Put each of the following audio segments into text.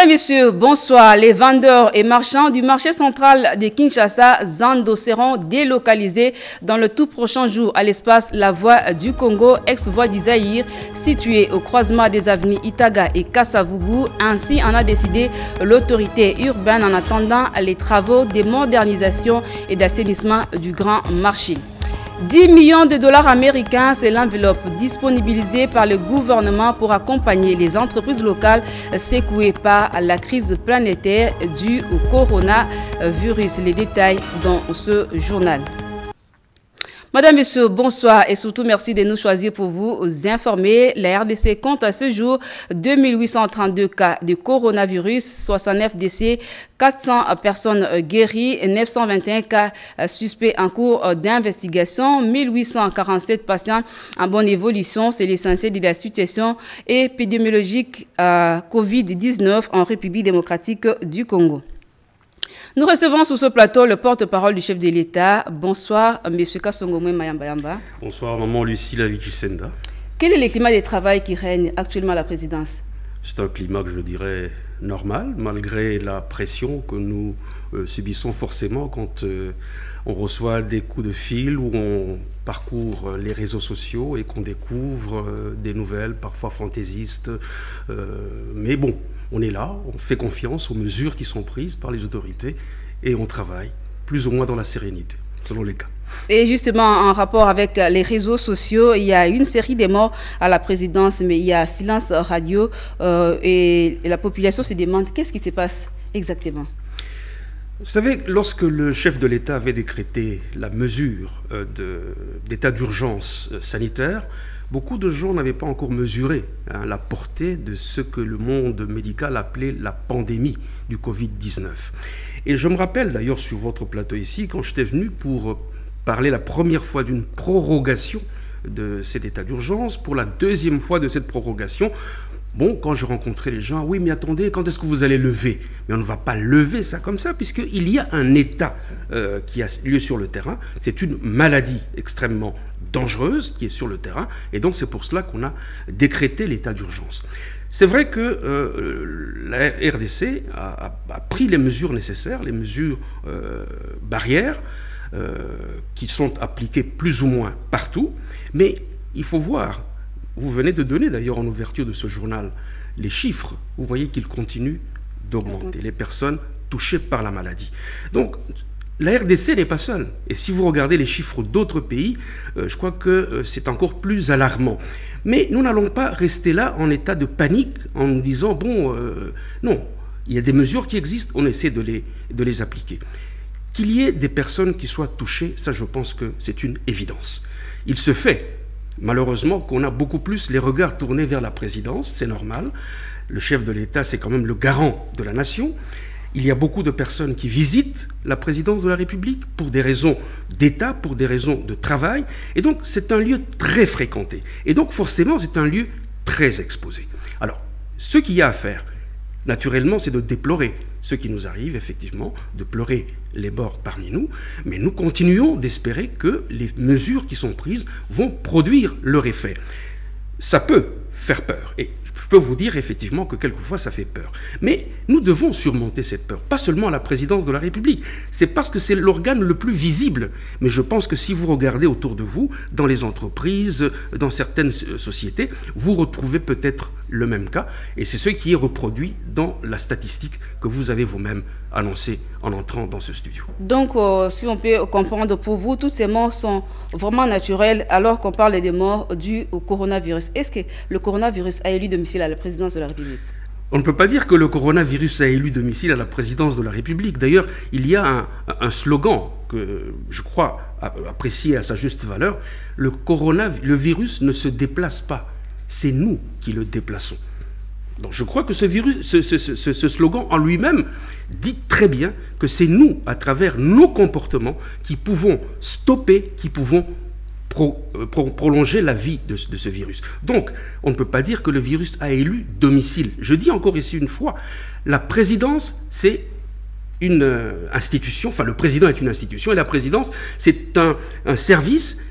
Madame, Messieurs, bonsoir. Les vendeurs et marchands du marché central de Kinshasa, Zando, seront délocalisés dans le tout prochain jour à l'espace La Voie du Congo, ex-voie d'Isaïr, situé au croisement des avenues Itaga et Kassavubu. Ainsi en a décidé l'autorité urbaine en attendant les travaux de modernisation et d'assainissement du grand marché. 10 millions de dollars américains, c'est l'enveloppe disponibilisée par le gouvernement pour accompagner les entreprises locales secouées par la crise planétaire due au coronavirus. Les détails dans ce journal. Madame, Messieurs, bonsoir et surtout merci de nous choisir pour vous informer. La RDC compte à ce jour 2832 cas de coronavirus, 69 décès, 400 personnes guéries, 921 cas suspects en cours d'investigation, 1847 patients en bonne évolution. C'est l'essentiel de la situation épidémiologique Covid-19 en République démocratique du Congo. Nous recevons sur ce plateau le porte-parole du chef de l'État. Bonsoir, M. Kassongomwe Mayamba. Bonsoir, Maman Lucie Lavichisenda. Quel est le climat de travail qui règne actuellement à la présidence? C'est un climat que je dirais normal, malgré la pression que nous subissons forcément quand on reçoit des coups de fil ou on parcourt les réseaux sociaux et qu'on découvre des nouvelles, parfois fantaisistes. Mais bon, on est là, on fait confiance aux mesures qui sont prises par les autorités et on travaille plus ou moins dans la sérénité, selon les cas. Et justement, en rapport avec les réseaux sociaux, il y a une série de morts à la présidence, mais il y a silence radio et la population se demande qu'est-ce qui se passe exactement. Vous savez, lorsque le chef de l'État avait décrété la mesure d'état d'urgence sanitaire, beaucoup de gens n'avaient pas encore mesuré la portée de ce que le monde médical appelait la pandémie du Covid-19. Et je me rappelle d'ailleurs sur votre plateau ici, quand j'étais venu pour parler la première fois d'une prorogation de cet état d'urgence, pour la deuxième fois de cette prorogation, bon, quand je rencontrais les gens, oui, mais attendez, quand est-ce que vous allez lever? Mais on ne va pas lever ça comme ça, puisqu'il y a un état qui a lieu sur le terrain. C'est une maladie extrêmement dangereuse qui est sur le terrain, et donc c'est pour cela qu'on a décrété l'état d'urgence. C'est vrai que la RDC a pris les mesures nécessaires, les mesures barrières, qui sont appliquées plus ou moins partout, mais il faut voir. Vous venez de donner d'ailleurs en ouverture de ce journal les chiffres. Vous voyez qu'ils continuent d'augmenter, les personnes touchées par la maladie. Donc la RDC n'est pas seule. Et si vous regardez les chiffres d'autres pays, je crois que c'est encore plus alarmant. Mais nous n'allons pas rester là en état de panique en nous disant, bon, non, il y a des mesures qui existent, on essaie de les appliquer. Qu'il y ait des personnes qui soient touchées, ça je pense que c'est une évidence. Il se fait malheureusement qu'on a beaucoup plus les regards tournés vers la présidence, c'est normal. Le chef de l'État, c'est quand même le garant de la nation. Il y a beaucoup de personnes qui visitent la présidence de la République pour des raisons d'État, pour des raisons de travail. Et donc, c'est un lieu très fréquenté. Et donc, forcément, c'est un lieu très exposé. Alors, ce qu'il y a à faire, naturellement, c'est de déplorer ce qui nous arrive, effectivement, de pleurer les morts parmi nous, mais nous continuons d'espérer que les mesures qui sont prises vont produire leur effet. Ça peut faire peur, et je peux vous dire effectivement que quelquefois ça fait peur. Mais nous devons surmonter cette peur, pas seulement à la présidence de la République, c'est parce que c'est l'organe le plus visible. Mais je pense que si vous regardez autour de vous, dans les entreprises, dans certaines sociétés, vous retrouvez peut-être le même cas, et c'est ce qui est reproduit dans la statistique que vous avez vous-même annoncée en entrant dans ce studio. Donc, si on peut comprendre, pour vous, toutes ces morts sont vraiment naturelles alors qu'on parle des morts dues au coronavirus. Est-ce que le coronavirus a élu domicile à la présidence de la République? On ne peut pas dire que le coronavirus a élu domicile à la présidence de la République. D'ailleurs, il y a un slogan que je crois apprécier à sa juste valeur. Le virus ne se déplace pas. C'est nous qui le déplaçons. Donc je crois que ce slogan en lui-même dit très bien que c'est nous, à travers nos comportements, qui pouvons stopper, qui pouvons prolonger la vie de ce virus. Donc, on ne peut pas dire que le virus a élu domicile. Je dis encore ici une fois, la présidence, c'est une institution, enfin le président est une institution, et la présidence, c'est un service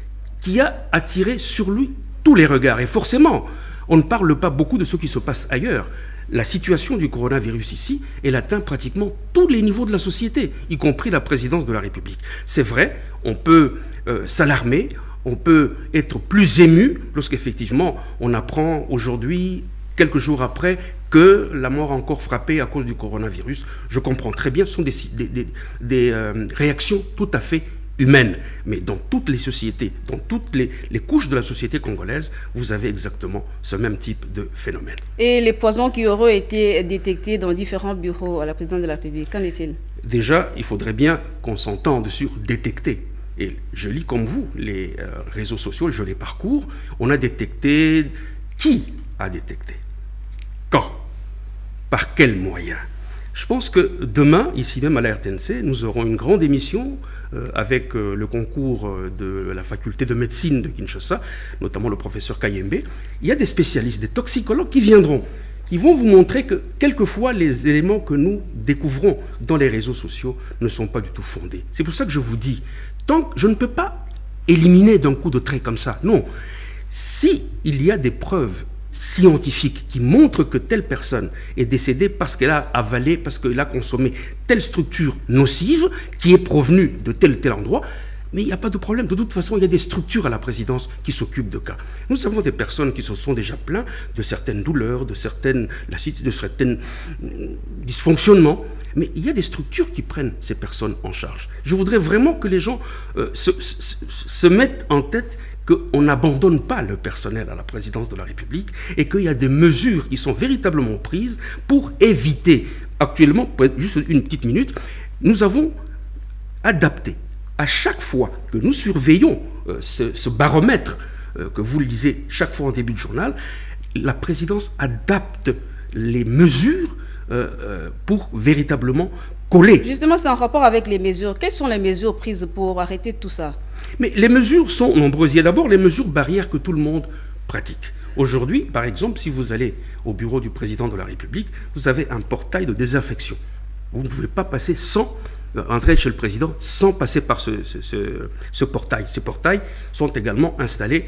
qui a attiré sur lui tous les regards. Et forcément, on ne parle pas beaucoup de ce qui se passe ailleurs. la situation du coronavirus ici, elle atteint pratiquement tous les niveaux de la société, y compris la présidence de la République. C'est vrai, on peut s'alarmer, on peut être plus ému lorsqu'effectivement on apprend aujourd'hui, quelques jours après, que la mort a encore frappé à cause du coronavirus. Je comprends très bien, ce sont des réactions tout à fait humaine. Mais dans toutes les sociétés, dans toutes les couches de la société congolaise, vous avez exactement ce même type de phénomène. Et les poisons qui auraient été détectés dans différents bureaux à la présidence de la République, qu'en est-il? Déjà, il faudrait bien qu'on s'entende sur détecter. Et je lis comme vous les réseaux sociaux, je les parcours. On a détecté. Qui a détecté? Quand? Par quels moyens? Je pense que demain, ici même à la RTNC, nous aurons une grande émission avec le concours de la faculté de médecine de Kinshasa, notamment le professeur Kayembe. Il y a des spécialistes, des toxicologues qui viendront, qui vont vous montrer que quelquefois les éléments que nous découvrons dans les réseaux sociaux ne sont pas du tout fondés. C'est pour ça que je vous dis, tant que je ne peux pas éliminer d'un coup de trait comme ça. Non, si il y a des preuves scientifique qui montre que telle personne est décédée parce qu'elle a avalé, parce qu'elle a consommé telle structure nocive qui est provenue de tel ou tel endroit, mais il n'y a pas de problème. De toute façon, il y a des structures à la présidence qui s'occupent de cas. Nous avons des personnes qui se sont déjà plaintes de certaines douleurs, de certains dysfonctionnements, mais il y a des structures qui prennent ces personnes en charge. Je voudrais vraiment que les gens se mettent en tête qu'on n'abandonne pas le personnel à la présidence de la République et qu'il y a des mesures qui sont véritablement prises pour éviter. Actuellement, juste une petite minute, nous avons adapté à chaque fois que nous surveillons ce baromètre que vous le lisez chaque fois en début de journal, la présidence adapte les mesures pour véritablement coller. Justement, c'est en rapport avec les mesures. Quelles sont les mesures prises pour arrêter tout ça? Mais les mesures sont nombreuses. Il y a d'abord les mesures barrières que tout le monde pratique. Aujourd'hui, par exemple, si vous allez au bureau du président de la République, vous avez un portail de désinfection. Vous ne pouvez pas passer sans entrer chez le président sans passer par ce portail. Ces portails sont également installés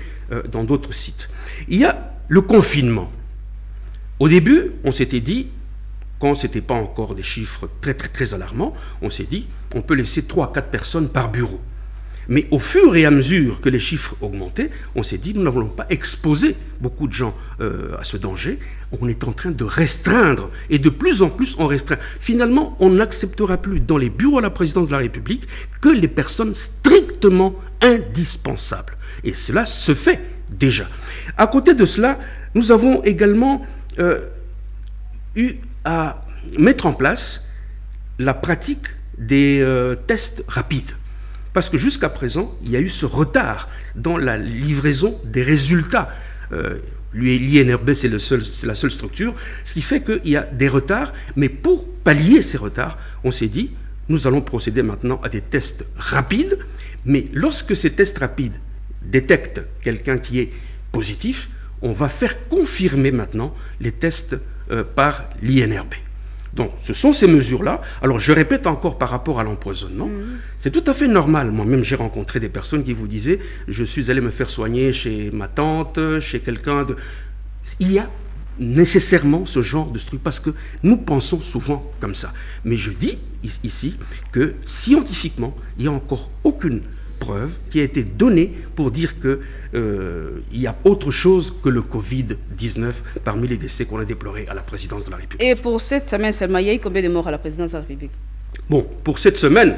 dans d'autres sites. Il y a le confinement. Au début, on s'était dit, quand ce n'était pas encore des chiffres très alarmants, on s'est dit, on peut laisser 3 à 4 personnes par bureau. Mais au fur et à mesure que les chiffres augmentaient, on s'est dit, nous n'avons pas exposé beaucoup de gens à ce danger. On est en train de restreindre, et de plus en plus on restreint. Finalement, on n'acceptera plus dans les bureaux à la présidence de la République que les personnes strictement indispensables. Et cela se fait déjà. À côté de cela, nous avons également eu à mettre en place la pratique des tests rapides. Parce que jusqu'à présent, il y a eu ce retard dans la livraison des résultats. L'INRB, c'est la seule structure, ce qui fait qu'il y a des retards. Mais pour pallier ces retards, on s'est dit, nous allons procéder maintenant à des tests rapides. Mais lorsque ces tests rapides détectent quelqu'un qui est positif, on va faire confirmer maintenant les tests par l'INRB. Donc, ce sont ces mesures-là. Alors, je répète encore par rapport à l'empoisonnement, c'est tout à fait normal. Moi-même, j'ai rencontré des personnes qui vous disaient « je suis allé me faire soigner chez ma tante, chez quelqu'un de... » Il y a nécessairement ce genre de truc parce que nous pensons souvent comme ça. Mais je dis ici que scientifiquement, il n'y a encore aucune preuve qui a été donnée pour dire qu'il y a autre chose que le Covid-19 parmi les décès qu'on a déplorés à la présidence de la République. Et pour cette semaine seulement, il y a eu combien de morts à la présidence de la République? Bon, pour cette semaine,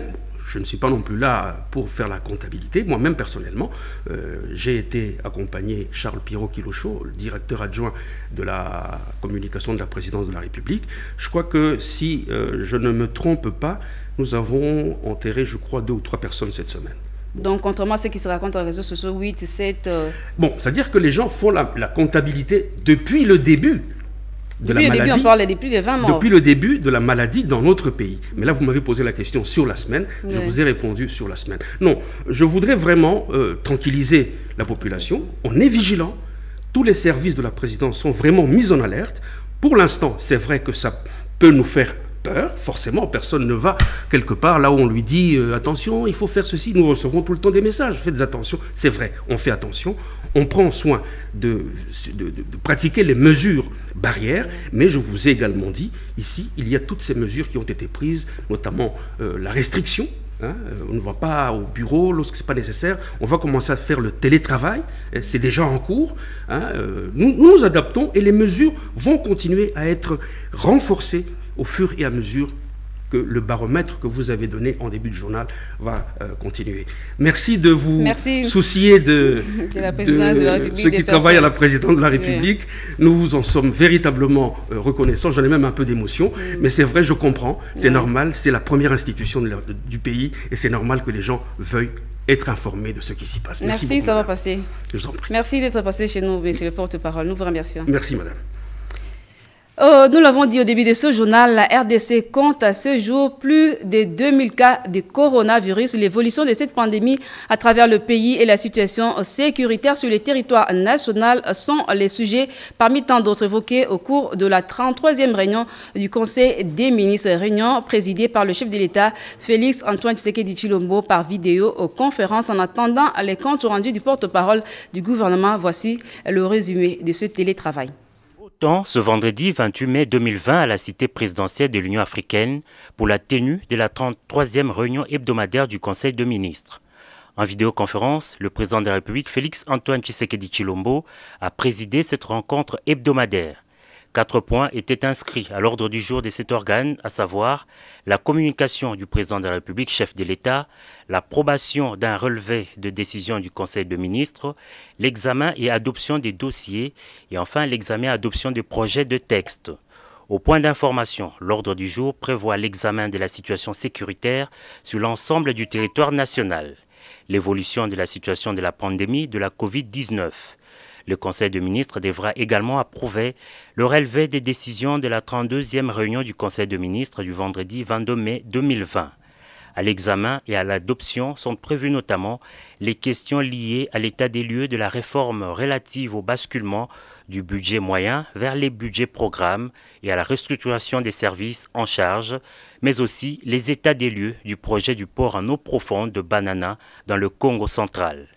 je ne suis pas non plus là pour faire la comptabilité. Moi-même, personnellement, j'ai été accompagné Charles Pirot-Kilocho, le directeur adjoint de la communication de la présidence de la République. Je crois que si je ne me trompe pas, nous avons enterré, je crois, 2 ou 3 personnes cette semaine. Donc, contrairement à ce qui se raconte dans les réseaux sociaux, 8, 7... Bon, c'est-à-dire que les gens font la comptabilité depuis le début de la maladie. Depuis le début, on parle des plus de 20 morts. Depuis le début de la maladie dans notre pays. Mais là, vous m'avez posé la question sur la semaine. Oui. Je vous ai répondu sur la semaine. Non, je voudrais vraiment tranquilliser la population. On est vigilant. Tous les services de la présidence sont vraiment mis en alerte. Pour l'instant, c'est vrai que ça peut nous faire peur, forcément, personne ne va quelque part là où on lui dit attention, il faut faire ceci. Nous recevons tout le temps des messages, faites attention. C'est vrai, on fait attention, on prend soin de pratiquer les mesures barrières, mais je vous ai également dit, ici, il y a toutes ces mesures qui ont été prises, notamment la restriction. On ne va pas au bureau lorsque ce n'est pas nécessaire. On va commencer à faire le télétravail. C'est déjà en cours. Nous nous adaptons et les mesures vont continuer à être renforcées au fur et à mesure que le baromètre que vous avez donné en début de journal va continuer. Merci de vous soucier de ceux qui travaillent à la présidence de la République. Nous vous en sommes véritablement reconnaissants. J'en ai même un peu d'émotion, mais c'est vrai, je comprends, c'est normal, c'est la première institution du pays et c'est normal que les gens veuillent être informés de ce qui s'y passe. Merci beaucoup, ça va passer. Je vous en prie. Merci d'être passé chez nous, monsieur le porte-parole. Nous vous remercions. Merci, madame. Nous l'avons dit au début de ce journal, la RDC compte à ce jour plus de 2000 cas de coronavirus. L'évolution de cette pandémie à travers le pays et la situation sécuritaire sur le territoire national sont les sujets parmi tant d'autres évoqués au cours de la 33e réunion du Conseil des ministres. Réunion présidée par le chef de l'État, Félix Antoine Tshisekedi Tshilombo, par vidéoconférence. En attendant les comptes rendus du porte-parole du gouvernement, voici le résumé de ce télétravail. Ce vendredi 28 mai 2020 à la cité présidentielle de l'Union africaine pour la tenue de la 33e réunion hebdomadaire du Conseil de ministres. En vidéoconférence, le président de la République, Félix Antoine Tshisekedi Tshilombo, a présidé cette rencontre hebdomadaire. 4 points étaient inscrits à l'ordre du jour de cet organe, à savoir la communication du président de la République, chef de l'État, l'approbation d'un relevé de décision du Conseil de ministres, l'examen et adoption des dossiers et enfin l'examen et adoption des projets de texte. Au point d'information, l'ordre du jour prévoit l'examen de la situation sécuritaire sur l'ensemble du territoire national, l'évolution de la situation de la pandémie de la Covid-19. Le Conseil de ministres devra également approuver le relevé des décisions de la 32e réunion du Conseil de ministres du vendredi 22 mai 2020. À l'examen et à l'adoption sont prévues notamment les questions liées à l'état des lieux de la réforme relative au basculement du budget moyen vers les budgets programmes et à la restructuration des services en charge, mais aussi les états des lieux du projet du port en eau profonde de Banana dans le Congo central.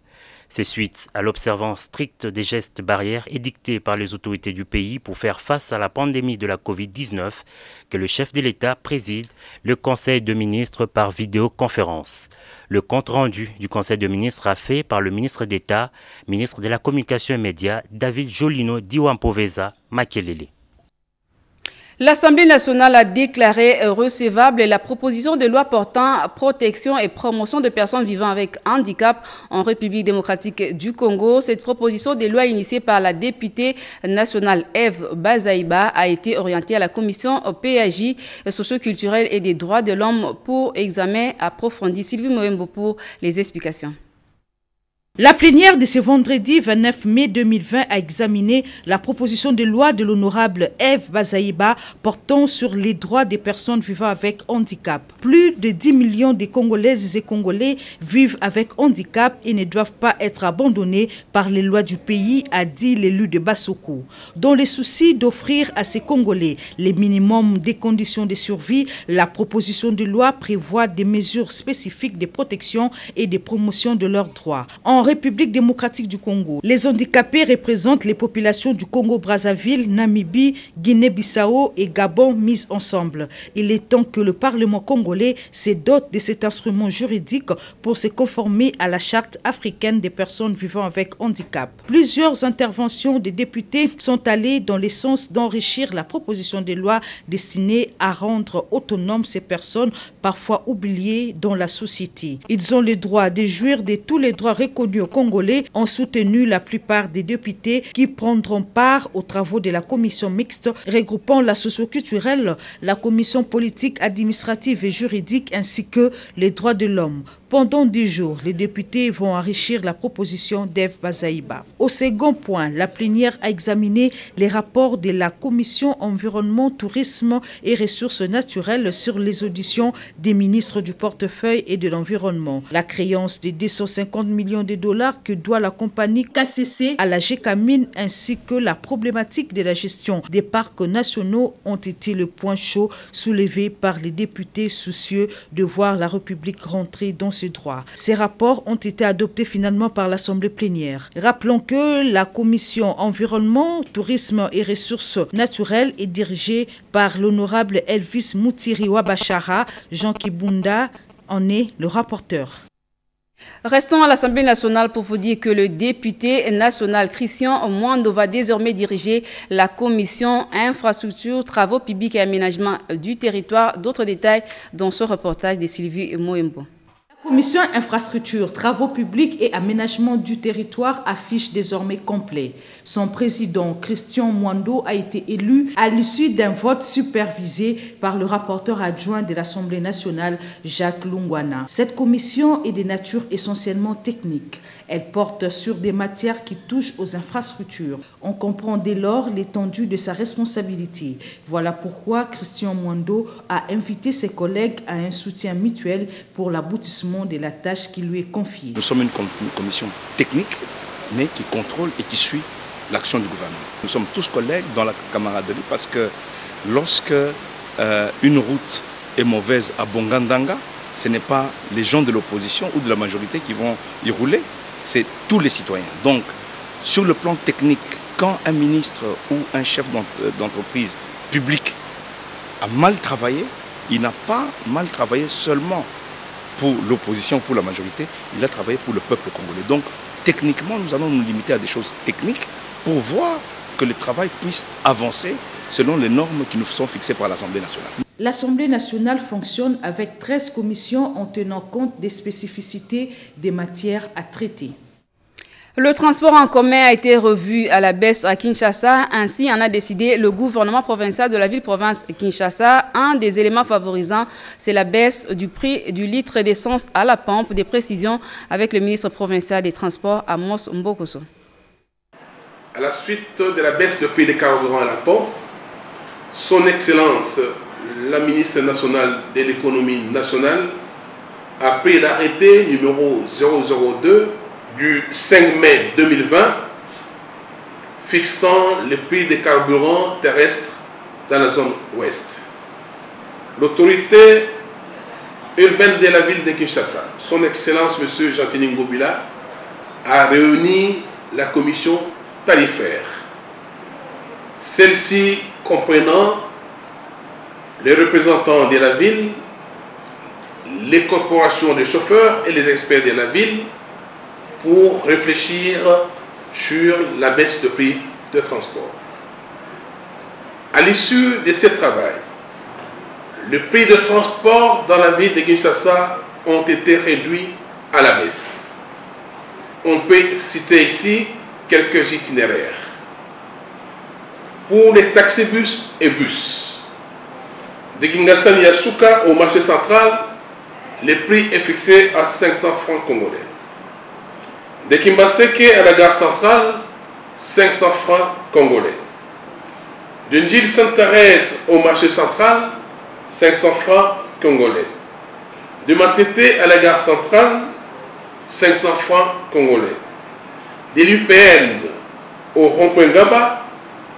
C'est suite à l'observance stricte des gestes barrières édictés par les autorités du pays pour faire face à la pandémie de la Covid-19 que le chef de l'État préside le Conseil de ministres par vidéoconférence. Le compte-rendu du Conseil de ministres a fait par le ministre d'État, ministre de la Communication et Médias, David Jolino Diwampoveza Makelele. L'Assemblée nationale a déclaré recevable la proposition de loi portant protection et promotion de personnes vivant avec handicap en République démocratique du Congo. Cette proposition de loi initiée par la députée nationale Eve Bazaïba a été orientée à la commission PAJ socio-culturelle et des droits de l'homme pour examen approfondi. Sylvie Moembo pour les explications. La plénière de ce vendredi 29 mai 2020 a examiné la proposition de loi de l'honorable Eve Bazaïba portant sur les droits des personnes vivant avec handicap. Plus de 10 millions de Congolaises et Congolais vivent avec handicap et ne doivent pas être abandonnés par les lois du pays, a dit l'élu de Bassoko. Dans le souci d'offrir à ces Congolais les minimums des conditions de survie, la proposition de loi prévoit des mesures spécifiques de protection et de promotion de leurs droits. En République démocratique du Congo, les handicapés représentent les populations du Congo-Brazzaville, Namibie, Guinée-Bissau et Gabon mises ensemble. Il est temps que le Parlement congolais se dote de cet instrument juridique pour se conformer à la Charte africaine des personnes vivant avec handicap. Plusieurs interventions des députés sont allées dans le sens d'enrichir la proposition de loi destinée à rendre autonomes ces personnes parfois oubliées dans la société. Ils ont le droit de jouir de tous les droits reconnus aux Congolais, ont soutenu la plupart des députés qui prendront part aux travaux de la commission mixte regroupant la socio-culturelle, la commission politique, administrative et juridique ainsi que les droits de l'homme. Pendant 10 jours, les députés vont enrichir la proposition d'Eve Bazaïba. Au second point, la plénière a examiné les rapports de la Commission environnement, tourisme et ressources naturelles sur les auditions des ministres du portefeuille et de l'environnement. La créance de 250 millions de dollars que doit la compagnie KCC à la GECAMINE ainsi que la problématique de la gestion des parcs nationaux ont été le point chaud soulevé par les députés soucieux de voir la République rentrer dans ses droits. Ces rapports ont été adoptés finalement par l'Assemblée plénière. Rappelons que la Commission environnement, tourisme et ressources naturelles est dirigée par l'honorable Elvis Moutiri Wabachara. Jean Kibunda en est le rapporteur. Restons à l'Assemblée nationale pour vous dire que le député national Christian Mwando va désormais diriger la commission infrastructure, travaux publics et aménagement du territoire. D'autres détails dans ce reportage de Sylvie Moembo. La commission infrastructure, travaux publics et aménagement du territoire affiche désormais complet. Son président, Christian Mwando, a été élu à l'issue d'un vote supervisé par le rapporteur adjoint de l'Assemblée nationale, Jacques Lungwana. Cette commission est de nature essentiellement technique. Elle porte sur des matières qui touchent aux infrastructures. On comprend dès lors l'étendue de sa responsabilité. Voilà pourquoi Christian Mwando a invité ses collègues à un soutien mutuel pour l'aboutissement de la tâche qui lui est confiée. Nous sommes une commission technique, mais qui contrôle et qui suit l'action du gouvernement. Nous sommes tous collègues dans la camaraderie parce que lorsque une route est mauvaise à Bongandanga, ce n'est pas les gens de l'opposition ou de la majorité qui vont y rouler, c'est tous les citoyens. Donc, sur le plan technique, quand un ministre ou un chef d'entreprise publique a mal travaillé, il n'a pas mal travaillé seulement pour l'opposition, pour la majorité, il a travaillé pour le peuple congolais. Donc, techniquement, nous allons nous limiter à des choses techniques pour voir que le travail puisse avancer selon les normes qui nous sont fixées par l'Assemblée nationale. L'Assemblée nationale fonctionne avec 13 commissions en tenant compte des spécificités des matières à traiter. Le transport en commun a été revu à la baisse à Kinshasa. Ainsi en a décidé le gouvernement provincial de la ville-province Kinshasa. Un des éléments favorisants, c'est la baisse du prix du litre d'essence à la pompe. Des précisions avec le ministre provincial des Transports, Amos Mbokoso. À la suite de la baisse du prix des carburants à la pompe, Son Excellence, la ministre nationale de l'économie nationale, a pris l'arrêté numéro 002 du 5 mai 2020 fixant le prix des carburants terrestres dans la zone ouest. L'autorité urbaine de la ville de Kinshasa, Son Excellence M. Jean-Tini Ngobila, a réuni la commission tarifaire. Celle-ci comprenant les représentants de la ville, les corporations de chauffeurs et les experts de la ville pour réfléchir sur la baisse de prix de transport. À l'issue de ce travail, les prix de transport dans la ville de Kinshasa ont été réduits à la baisse. On peut citer ici quelques itinéraires. Pour les taxibus et bus, de Kingasani Yasuka au marché central, le prix est fixé à 500 francs congolais. De Kimbaseke à la gare centrale, 500 francs congolais. De Ndjil Sainte-Thérèse au marché central, 500 francs congolais. De Matete à la gare centrale, 500 francs congolais. De l'UPN au rond-point Gaba,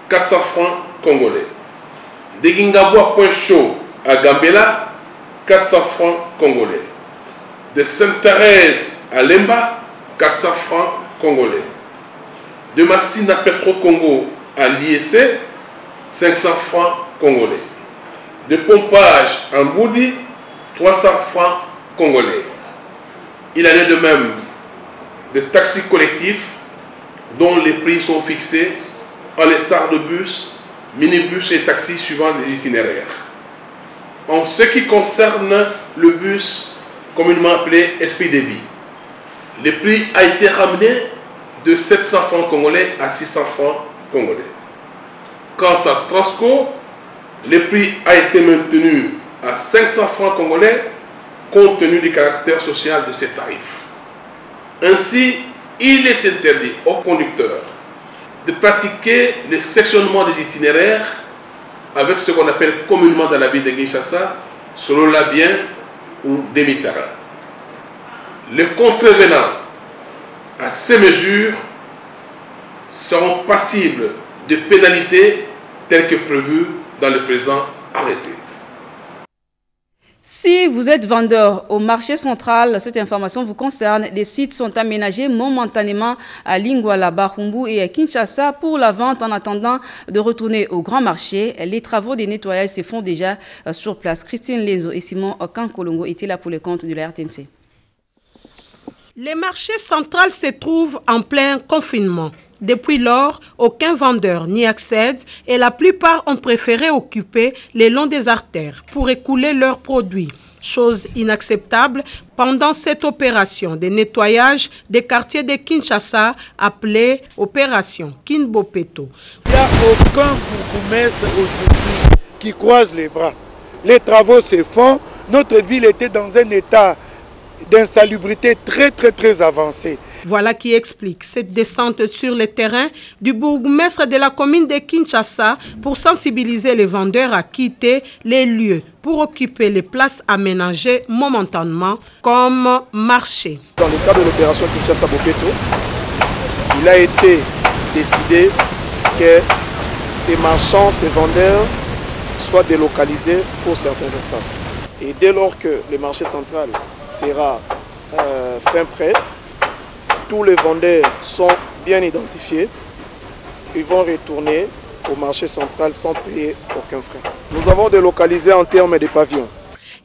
400 francs congolais. De Gingabwa Point Chaud à Gambela, 400 francs congolais. De Sainte-Thérèse à Lemba, 400 francs congolais. De Massina Petro-Congo à l'IEC, 500 francs congolais. De Pompage en Boudi, 300 francs congolais. Il en est de même de taxis collectifs dont les prix sont fixés à l'instar de bus, minibus et taxis suivant les itinéraires. En ce qui concerne le bus communément appelé Esprit de Vie, le prix a été ramené de 700 francs congolais à 600 francs congolais. Quant à Transco, le prix a été maintenu à 500 francs congolais compte tenu du caractère social de ces tarifs. Ainsi, il est interdit aux conducteurs de pratiquer le sectionnement des itinéraires avec ce qu'on appelle communément dans la ville de Kinshasa, selon la bien ou demi-terrain. Les contrevenants à ces mesures seront passibles de pénalités telles que prévues dans le présent arrêté. Si vous êtes vendeur au marché central, cette information vous concerne. Des sites sont aménagés momentanément à Lingwala, Bahumbu et à Kinshasa pour la vente en attendant de retourner au grand marché. Les travaux de nettoyage se font déjà sur place. Christine Lezo et Simon Kankolongo étaient là pour le compte de la RTNC. Les marchés centrales se trouvent en plein confinement. Depuis lors, aucun vendeur n'y accède et la plupart ont préféré occuper les longs des artères pour écouler leurs produits. Chose inacceptable pendant cette opération de nettoyage des quartiers de Kinshasa appelée opération Kinbopeto. Il n'y a aucun bourgmestre aujourd'hui qui croise les bras. Les travaux se font. Notre ville était dans un état d'insalubrité très avancé. Voilà qui explique cette descente sur le terrain du bourgmestre de la commune de Kinshasa pour sensibiliser les vendeurs à quitter les lieux pour occuper les places aménagées momentanément comme marché. Dans le cadre de l'opération Kinshasa Bopeto, il a été décidé que ces marchands, ces vendeurs soient délocalisés pour certains espaces. Et dès lors que le marché central sera fin prêt, tous les vendeurs sont bien identifiés, ils vont retourner au marché central sans payer aucun frais. Nous avons délocalisé en termes de pavillons.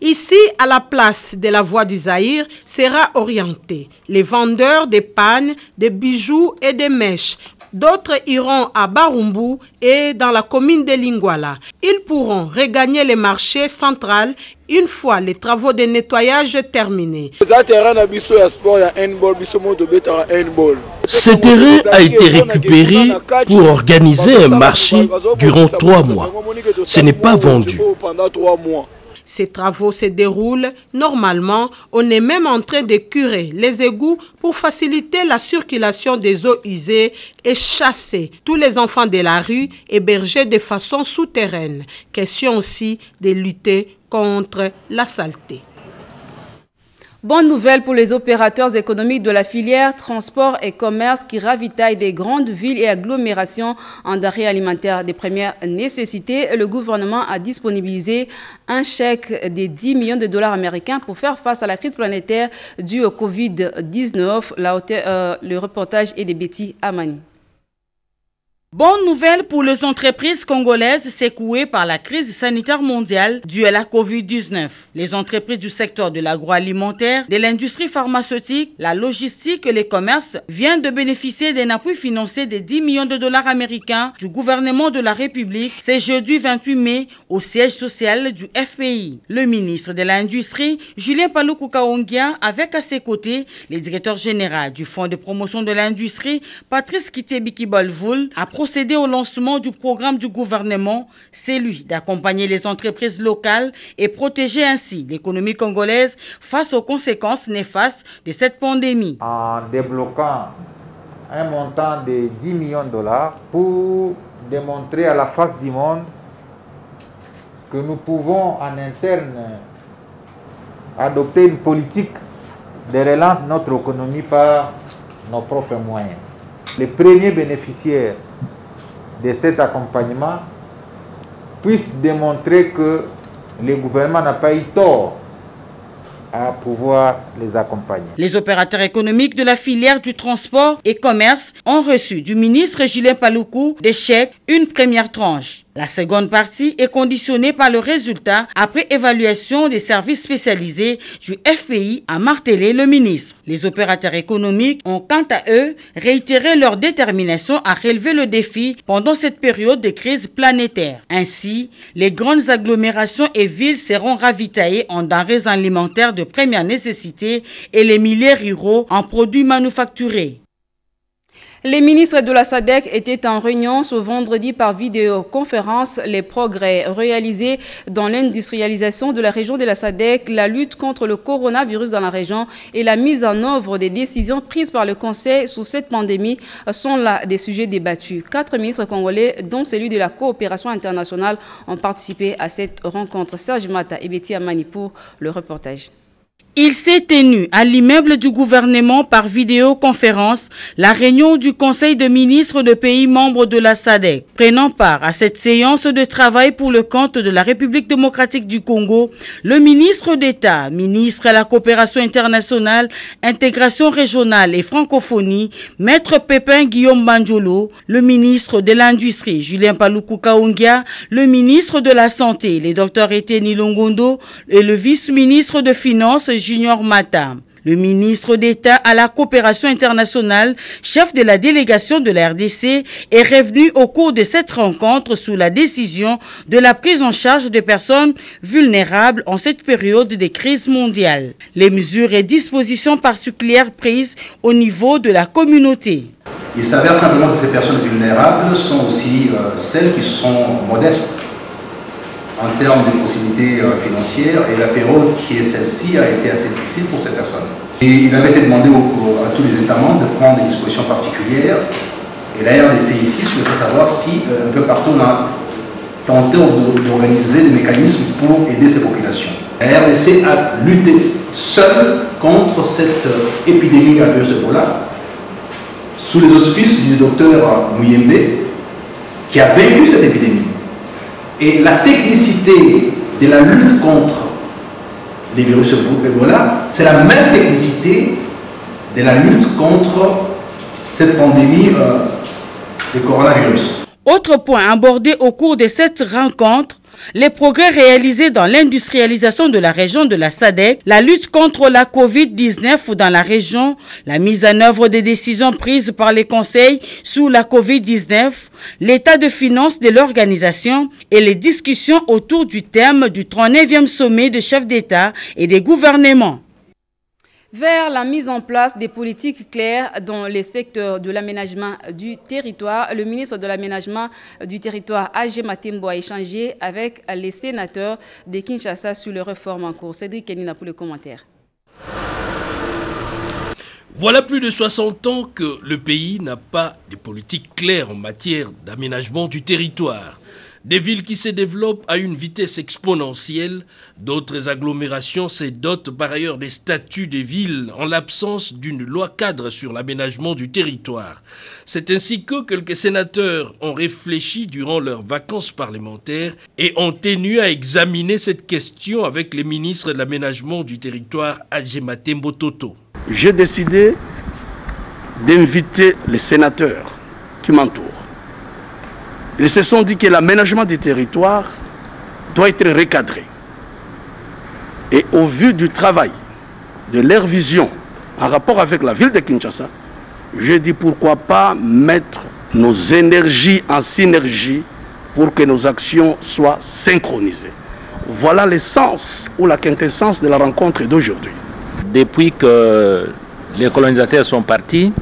Ici, à la place de la voie du Zaïre, sera orienté les vendeurs de pannes, de bijoux et de mèches. D'autres iront à Bahumbu et dans la commune de Lingwala. Ils pourront regagner le marché central une fois les travaux de nettoyage terminés. Ce terrain a été récupéré pour organiser un marché durant 3 mois. Ce n'est pas vendu. Ces travaux se déroulent normalement. On est même en train de curer les égouts pour faciliter la circulation des eaux usées et chasser tous les enfants de la rue hébergés de façon souterraine. Question aussi de lutter contre la saleté. Bonne nouvelle pour les opérateurs économiques de la filière transport et commerce qui ravitaillent des grandes villes et agglomérations en denrées alimentaires de première nécessité. Le gouvernement a disponibilisé un chèque de 10 millions de dollars américains pour faire face à la crise planétaire due au Covid-19. Le reportage est de Betty Amani. Bonne nouvelle pour les entreprises congolaises secouées par la crise sanitaire mondiale due à la Covid-19. Les entreprises du secteur de l'agroalimentaire, de l'industrie pharmaceutique, la logistique et le commerce viennent de bénéficier d'un appui financier de 10 millions de dollars américains du gouvernement de la République. C'est jeudi 28 mai au siège social du FPI. Le ministre de l'Industrie, Julien Paluku Kaongia, avec à ses côtés le directeur général du Fonds de promotion de l'industrie, Patrice Kitebiki-Bolvoul, a procéder au lancement du programme du gouvernement, celui d'accompagner les entreprises locales et protéger ainsi l'économie congolaise face aux conséquences néfastes de cette pandémie. En débloquant un montant de 10 millions de dollars pour démontrer à la face du monde que nous pouvons en interne adopter une politique de relance de notre économie par nos propres moyens. Les premiers bénéficiaires de cet accompagnement puissent démontrer que le gouvernement n'a pas eu tort à pouvoir les accompagner. Les opérateurs économiques de la filière du transport et commerce ont reçu du ministre Julien Paluku des chèques, une première tranche. La seconde partie est conditionnée par le résultat après évaluation des services spécialisés du FPI, a martelé le ministre. Les opérateurs économiques ont quant à eux réitéré leur détermination à relever le défi pendant cette période de crise planétaire. Ainsi, les grandes agglomérations et villes seront ravitaillées en denrées alimentaires de première nécessité et les milliers ruraux en produits manufacturés. Les ministres de la SADC étaient en réunion ce vendredi par vidéoconférence. Les progrès réalisés dans l'industrialisation de la région de la SADC, la lutte contre le coronavirus dans la région et la mise en œuvre des décisions prises par le Conseil sous cette pandémie sont là des sujets débattus. 4 ministres congolais, dont celui de la coopération internationale, ont participé à cette rencontre. Serge Mata et Betty Amani pour le reportage. Il s'est tenu à l'immeuble du gouvernement par vidéoconférence la réunion du Conseil de ministres de pays membres de la SADC. Prenant part à cette séance de travail pour le compte de la République démocratique du Congo, le ministre d'État, ministre à la coopération internationale, intégration régionale et francophonie, Maître Pépin Guillaume Banjolo, le ministre de l'Industrie, Julien Paluku Kaongia, le ministre de la Santé, le Dr Etienne Longondo et le vice-ministre de Finances, Junior Mata. Le ministre d'État à la coopération internationale, chef de la délégation de la RDC, est revenu au cours de cette rencontre sous la décision de la prise en charge des personnes vulnérables en cette période de crise mondiale. Les mesures et dispositions particulières prises au niveau de la communauté. Il s'avère simplement que ces personnes vulnérables sont aussi celles qui sont modestes en termes de possibilités financières, et la période qui est celle-ci a été assez difficile pour ces personnes. Et il avait été demandé à tous les États membres de prendre des dispositions particulières, et la RDC ici souhaiterait savoir si un peu partout on a tenté d'organiser des mécanismes pour aider ces populations. La RDC a lutté seule contre cette épidémie à virus Ebola, sous les auspices du docteur Muyembe, qui a vaincu cette épidémie. Et la technicité de la lutte contre les virus Ebola, c'est la même technicité de la lutte contre cette pandémie de coronavirus. Autre point abordé au cours de cette rencontre, les progrès réalisés dans l'industrialisation de la région de la SADC, la lutte contre la COVID-19 dans la région, la mise en œuvre des décisions prises par les conseils sous la COVID-19, l'état de finances de l'organisation et les discussions autour du thème du 39e sommet de chefs d'État et des gouvernements. Vers la mise en place des politiques claires dans les secteurs de l'aménagement du territoire, le ministre de l'aménagement du territoire, A.G. Matembo, a échangé avec les sénateurs de Kinshasa sur les réformes en cours. Cédric Kenina pour le commentaire. Voilà plus de 60 ans que le pays n'a pas de politique claire en matière d'aménagement du territoire. Des villes qui se développent à une vitesse exponentielle, d'autres agglomérations se dotent par ailleurs des statuts des villes en l'absence d'une loi cadre sur l'aménagement du territoire. C'est ainsi que quelques sénateurs ont réfléchi durant leurs vacances parlementaires et ont tenu à examiner cette question avec les ministres de l'aménagement du territoire A.G. Matembo Toto. J'ai décidé d'inviter les sénateurs qui m'entourent. Ils se sont dit que l'aménagement du territoire doit être recadré. Et au vu du travail, de leur vision en rapport avec la ville de Kinshasa, j'ai dit pourquoi pas mettre nos énergies en synergie pour que nos actions soient synchronisées. Voilà l'essence ou la quintessence de la rencontre d'aujourd'hui. Depuis que les colonisateurs sont partis,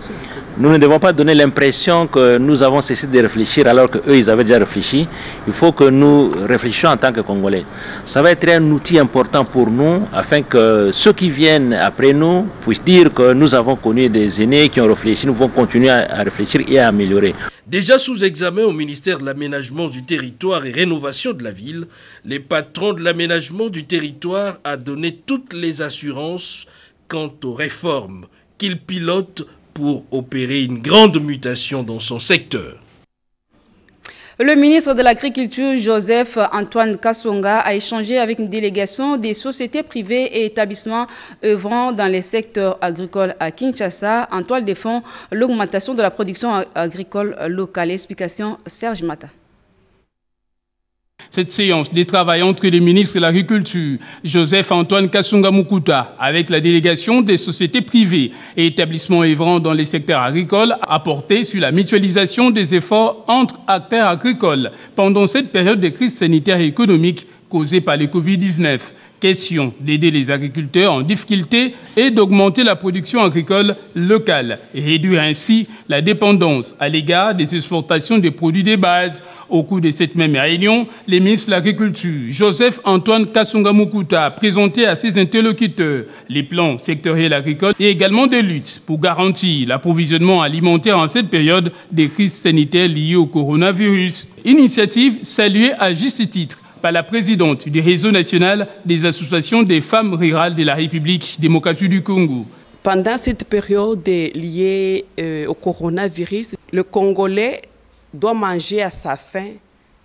nous ne devons pas donner l'impression que nous avons cessé de réfléchir alors qu'eux, ils avaient déjà réfléchi. Il faut que nous réfléchissions en tant que Congolais. Ça va être un outil important pour nous afin que ceux qui viennent après nous puissent dire que nous avons connu des aînés qui ont réfléchi. Nous devons continuer à réfléchir et à améliorer. Déjà sous examen au ministère de l'aménagement du territoire et rénovation de la ville, les patrons de l'aménagement du territoire a donné toutes les assurances quant aux réformes qu'ils pilotent pour opérer une grande mutation dans son secteur. Le ministre de l'Agriculture, Joseph Antoine Kasonga, a échangé avec une délégation des sociétés privées et établissements œuvrant dans les secteurs agricoles à Kinshasa, en toile de fond l'augmentation de la production agricole locale. Explication Serge Mata. Cette séance des travail entre le ministre de l'Agriculture, Joseph-Antoine Kasonga Mukuta, avec la délégation des sociétés privées et établissements œuvrant dans les secteurs agricoles, a porté sur la mutualisation des efforts entre acteurs agricoles pendant cette période de crise sanitaire et économique causée par le Covid-19. Question d'aider les agriculteurs en difficulté et d'augmenter la production agricole locale et réduire ainsi la dépendance à l'égard des exportations des produits de base. Au cours de cette même réunion, le ministre de l'Agriculture, Joseph-Antoine Kassunga Mukuta, a présenté à ses interlocuteurs les plans sectoriels agricoles et également des luttes pour garantir l'approvisionnement alimentaire en cette période des crises sanitaires liées au coronavirus. Initiative saluée à juste titre par la présidente du réseau national des associations des femmes rurales de la République démocratique du Congo. Pendant cette période liée au coronavirus, le Congolais doit manger à sa faim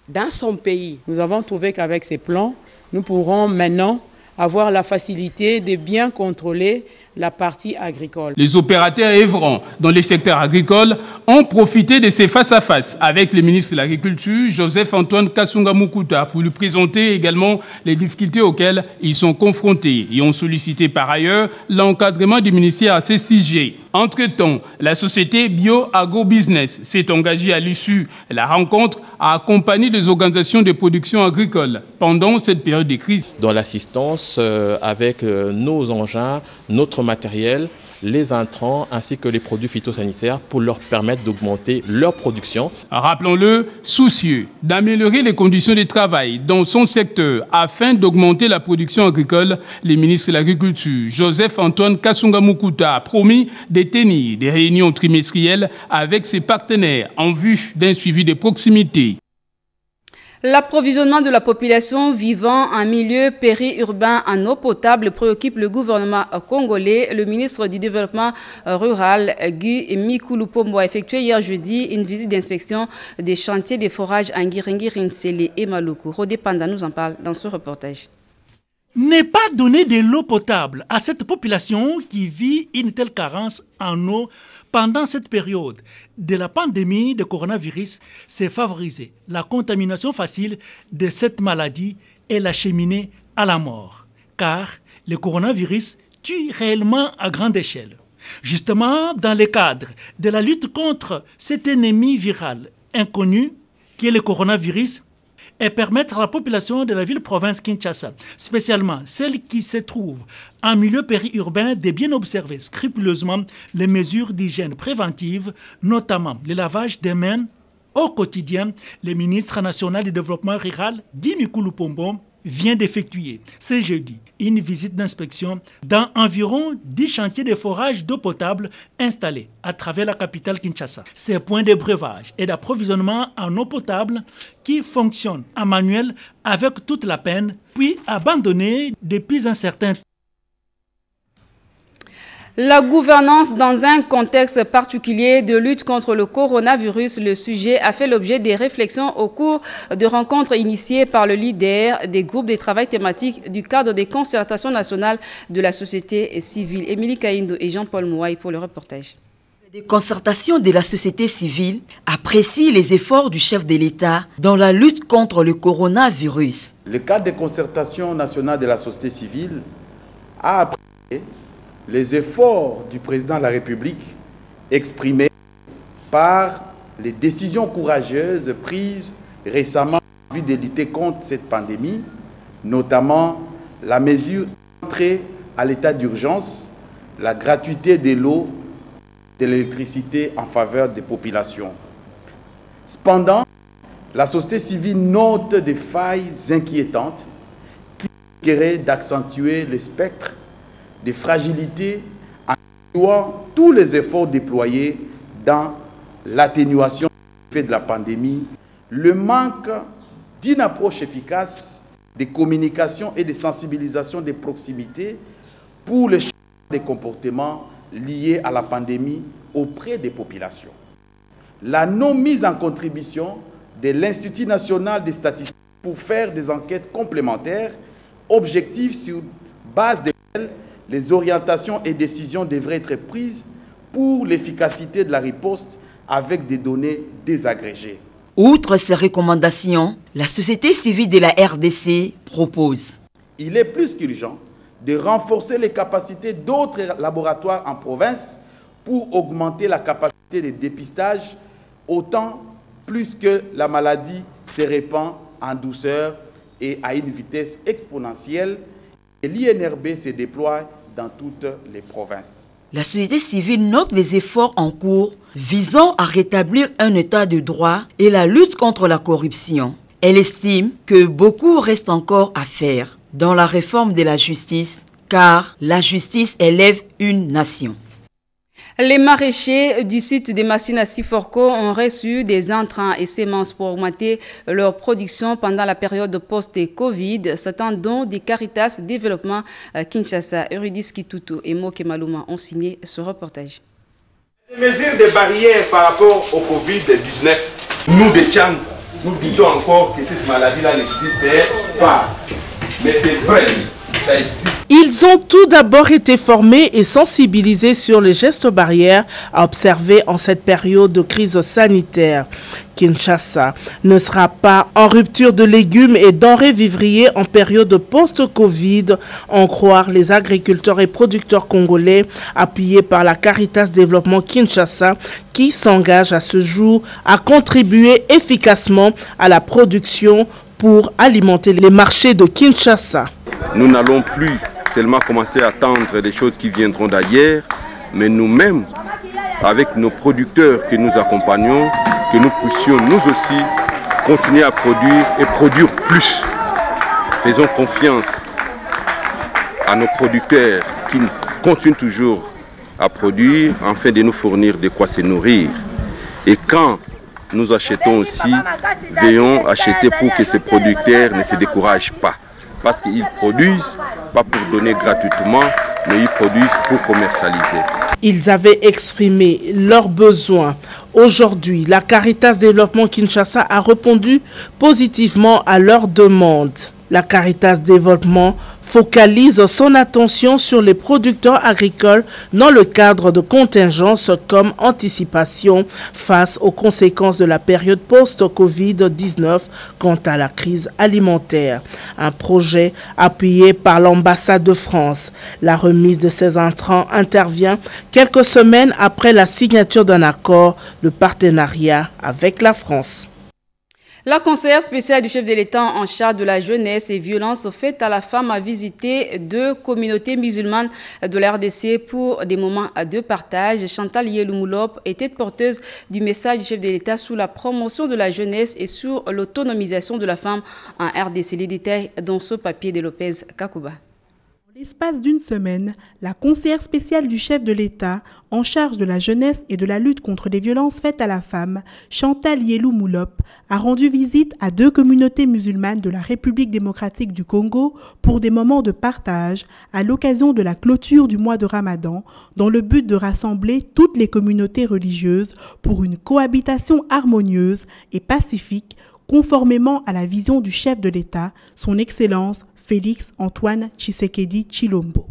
dans son pays. Nous avons trouvé qu'avec ces plans, nous pourrons maintenant avoir la facilité de bien contrôler la partie agricole. Les opérateurs œuvrant dans les secteurs agricoles ont profité de ces face-à-face avec le ministre de l'Agriculture, Joseph-Antoine Kassunga Mukuta, pour lui présenter également les difficultés auxquelles ils sont confrontés et ont sollicité par ailleurs l'encadrement du ministère à ces sujets. Entre-temps, la société Bio-Agro-Business s'est engagée à l'issue de la rencontre à accompagner les organisations de production agricole pendant cette période de crise. Dans l'assistance avec nos engins, notre matériel, les intrants ainsi que les produits phytosanitaires pour leur permettre d'augmenter leur production. Rappelons-le, soucieux d'améliorer les conditions de travail dans son secteur afin d'augmenter la production agricole, le ministre de l'Agriculture, Joseph-Antoine Kassunga Mukuta, a promis de tenir des réunions trimestrielles avec ses partenaires en vue d'un suivi de proximité. L'approvisionnement de la population vivant en milieu périurbain en eau potable préoccupe le gouvernement congolais. Le ministre du Développement rural, Guy Mikulu Pombo, a effectué hier jeudi une visite d'inspection des chantiers de forage à Ngiringi, Rinsele et Maluku. Rodé Panda nous en parle dans ce reportage. Ne pas donner de l'eau potable à cette population qui vit une telle carence en eau pendant cette période de la pandémie de coronavirus, c'est favoriser la contamination facile de cette maladie et l'acheminer à la mort. Car le coronavirus tue réellement à grande échelle. Justement, dans le cadre de la lutte contre cet ennemi viral inconnu qui est le coronavirus, et permettre à la population de la ville-province Kinshasa, spécialement celle qui se trouve en milieu périurbain, de bien observer scrupuleusement les mesures d'hygiène préventive, notamment le lavage des mains au quotidien. Le ministre national du développement rural, Guy Mikulu Pombo, vient d'effectuer ce jeudi une visite d'inspection dans environ 10 chantiers de forage d'eau potable installés à travers la capitale Kinshasa. Ces points de breuvage et d'approvisionnement en eau potable qui fonctionnent en manuel avec toute la peine, puis abandonnés depuis un certain temps. La gouvernance dans un contexte particulier de lutte contre le coronavirus, le sujet a fait l'objet des réflexions au cours de rencontres initiées par le leader des groupes de travail thématiques du cadre des concertations nationales de la société civile. Émilie Kaindo et Jean-Paul Mouaï pour le reportage. Les concertations de la société civile apprécient les efforts du chef de l'État dans la lutte contre le coronavirus. Le cadre des concertations nationales de la société civile a apprécié les efforts du président de la République exprimés par les décisions courageuses prises récemment en vue de lutter contre cette pandémie, notamment la mesure d'entrée à l'état d'urgence, la gratuité de l'eau, de l'électricité en faveur des populations. Cependant, la société civile note des failles inquiétantes qui risqueraient d'accentuer le spectre des fragilités en incluant tous les efforts déployés dans l'atténuation des effets de la pandémie, le manque d'une approche efficace de communication et de sensibilisation des proximités pour le changement des comportements liés à la pandémie auprès des populations. La non-mise en contribution de l'Institut national des statistiques pour faire des enquêtes complémentaires, objectives sur base desquelles les orientations et décisions devraient être prises pour l'efficacité de la riposte avec des données désagrégées. Outre ces recommandations, la société civile de la RDC propose. Il est plus qu'urgent de renforcer les capacités d'autres laboratoires en province pour augmenter la capacité de dépistage, autant plus que la maladie se répand en douceur et à une vitesse exponentielle. Et l'INRB se déploie dans toutes les provinces. La société civile note les efforts en cours visant à rétablir un état de droit et la lutte contre la corruption. Elle estime que beaucoup reste encore à faire dans la réforme de la justice, car la justice élève une nation. Les maraîchers du site des Massines à Siforco ont reçu des intrants et semences pour augmenter leur production pendant la période post-Covid. Certains dons du Caritas Développement Kinshasa, Eurydice Kitutu et Moke Maluma ont signé ce reportage. Les mesures de barrière par rapport au Covid-19, nous de Tchang, nous disons encore que cette maladie-là n'existe pas. Mais c'est vrai, ça existe. Ils ont tout d'abord été formés et sensibilisés sur les gestes barrières à observer en cette période de crise sanitaire. Kinshasa ne sera pas en rupture de légumes et denrées vivriers en période post-Covid, en croire les agriculteurs et producteurs congolais appuyés par la Caritas Développement Kinshasa qui s'engage à ce jour à contribuer efficacement à la production pour alimenter les marchés de Kinshasa. Nous n'allons plus seulement commencer à attendre des choses qui viendront d'ailleurs, mais nous-mêmes, avec nos producteurs que nous accompagnons, que nous puissions nous aussi continuer à produire et produire plus. Faisons confiance à nos producteurs qui continuent toujours à produire afin de nous fournir de quoi se nourrir. Et quand nous achetons aussi, veillons acheter pour que ces producteurs ne se découragent pas. Parce qu'ils produisent, pas pour donner gratuitement, mais ils produisent pour commercialiser. Ils avaient exprimé leurs besoins. Aujourd'hui, la Caritas Développement Kinshasa a répondu positivement à leurs demandes. La Caritas Développement focalise son attention sur les producteurs agricoles dans le cadre de contingences comme anticipation face aux conséquences de la période post-Covid-19 quant à la crise alimentaire. Un projet appuyé par l'ambassade de France. La remise de ces intrants intervient quelques semaines après la signature d'un accord de partenariat avec la France. La conseillère spéciale du chef de l'État en charge de la jeunesse et violences faites à la femme a visité deux communautés musulmanes de la RDC pour des moments de partage. Chantal Yelou-Moulop était porteuse du message du chef de l'État sur la promotion de la jeunesse et sur l'autonomisation de la femme en RDC. Les détails dans ce papier de Lopez Kakouba. En l'espace d'une semaine, la conseillère spéciale du chef de l'État en charge de la jeunesse et de la lutte contre les violences faites à la femme, Chantal Yelou-Moulop, a rendu visite à deux communautés musulmanes de la République démocratique du Congo pour des moments de partage à l'occasion de la clôture du mois de Ramadan, dans le but de rassembler toutes les communautés religieuses pour une cohabitation harmonieuse et pacifique, conformément à la vision du chef de l'État, son Excellence Félix Antoine Tshisekedi Tshilombo.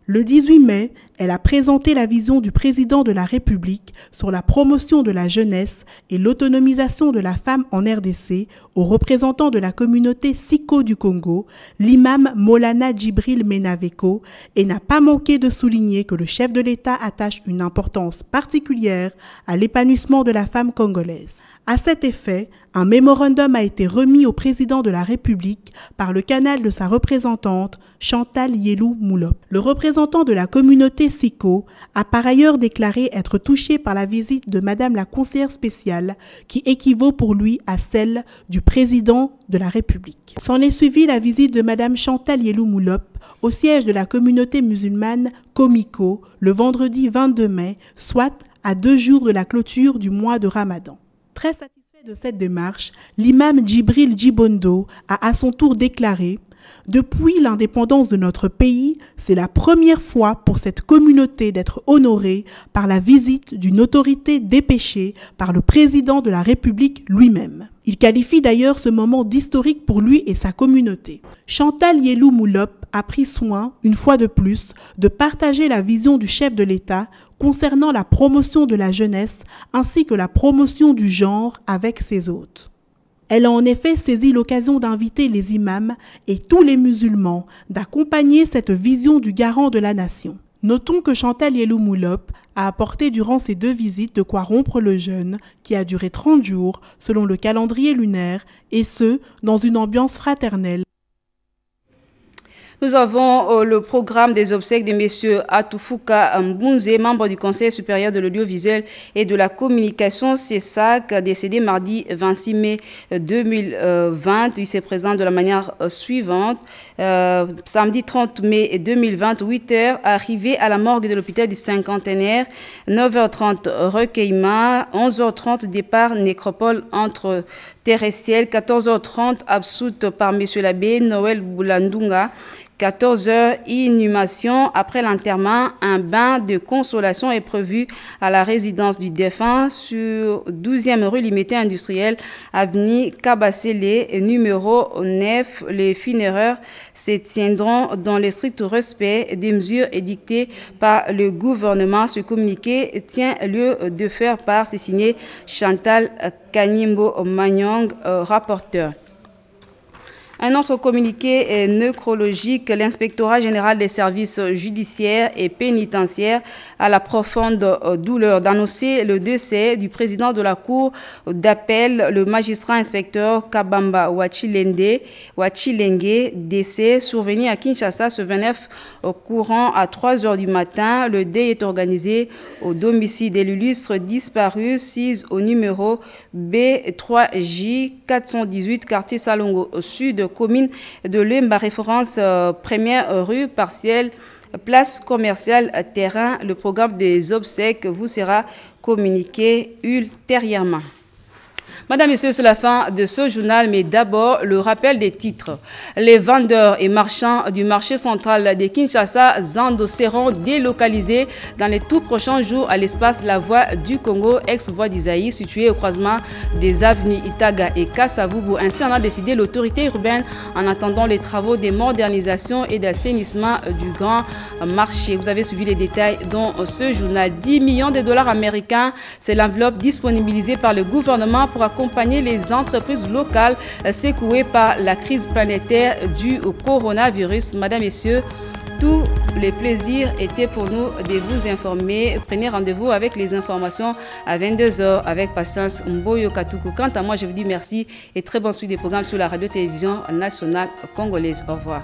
Le 18 mai, elle a présenté la vision du président de la République sur la promotion de la jeunesse et l'autonomisation de la femme en RDC aux représentants de la communauté Siko du Congo, l'imam Molana Djibril Menaveko, et n'a pas manqué de souligner que le chef de l'État attache une importance particulière à l'épanouissement de la femme congolaise. À cet effet, un mémorandum a été remis au président de la République par le canal de sa représentante, Chantal Yelou-Moulop. Le représentant de la communauté Siko a par ailleurs déclaré être touché par la visite de Madame la conseillère spéciale, qui équivaut pour lui à celle du président de la République. S'en est suivi la visite de Madame Chantal Yelou-Moulop au siège de la communauté musulmane Komiko le vendredi 22 mai, soit à 2 jours de la clôture du mois de Ramadan. Très satisfait de cette démarche, l'imam Djibril Djibondo a à son tour déclaré « Depuis l'indépendance de notre pays, c'est la première fois pour cette communauté d'être honorée par la visite d'une autorité dépêchée par le président de la République lui-même. » Il qualifie d'ailleurs ce moment d'historique pour lui et sa communauté. Chantal Yelou-Moulop a pris soin, une fois de plus, de partager la vision du chef de l'État concernant la promotion de la jeunesse ainsi que la promotion du genre avec ses hôtes. Elle a en effet saisi l'occasion d'inviter les imams et tous les musulmans d'accompagner cette vision du garant de la nation. Notons que Chantal Yelou-Moulop a apporté durant ces deux visites de quoi rompre le jeûne qui a duré 30 jours selon le calendrier lunaire et ce, dans une ambiance fraternelle. Nous avons le programme des obsèques de M. Atoufuka Mbunze, membre du Conseil supérieur de l'audiovisuel et de la communication, CESAC, décédé mardi 26 mai 2020. Il s'est présent de la manière suivante. Samedi 30 mai 2020, 8h, arrivé à la morgue de l'hôpital du Cinquantenaire, 9h30 recueillement, 11h30 départ nécropole entre terre et ciel, 14h30 absoute par M. l'abbé Noël Boulandunga, 14h, inhumation. Après l'enterrement, un bain de consolation est prévu à la résidence du défunt sur 12e rue Limité Industrielle, avenue Kabassele, numéro 9. Les funéraires se tiendront dans le strict respect des mesures édictées par le gouvernement. Ce communiqué tient lieu de faire part, c'est signé Chantal Kanyimbo Magnong, rapporteur. Un autre communiqué nécrologique, l'inspectorat général des services judiciaires et pénitentiaires a la profonde douleur d'annoncer le décès du président de la cour d'appel, le magistrat inspecteur Kabamba Wachilenge, décès survenu à Kinshasa ce 29 courant à 3h du matin. Le deuil est organisé au domicile de l'illustre disparu, 6 au numéro B3J 418, quartier Salongo Sud, commune de Lemba, référence première rue partielle, place commerciale terrain. Le programme des obsèques vous sera communiqué ultérieurement. Madame, Messieurs, c'est la fin de ce journal, mais d'abord le rappel des titres. Les vendeurs et marchands du marché central de Kinshasa, Zando, seront délocalisés dans les tout prochains jours à l'espace La Voie du Congo, ex-voie d'Isaïe, situé au croisement des avenues Itaga et Kassavubu. Ainsi, on a décidé l'autorité urbaine en attendant les travaux de modernisation et d'assainissement du grand marché. Vous avez suivi les détails dans ce journal. 10 millions de dollars américains, c'est l'enveloppe disponibilisée par le gouvernement pour accompagner les entreprises locales secouées par la crise planétaire due au coronavirus. Madame, Messieurs, tous les plaisirs étaient pour nous de vous informer. Prenez rendez-vous avec les informations à 22h avec Patience Mboyo Katuku. Quant à moi, je vous dis merci et très bonne suite des programmes sur la radio-télévision nationale congolaise. Au revoir.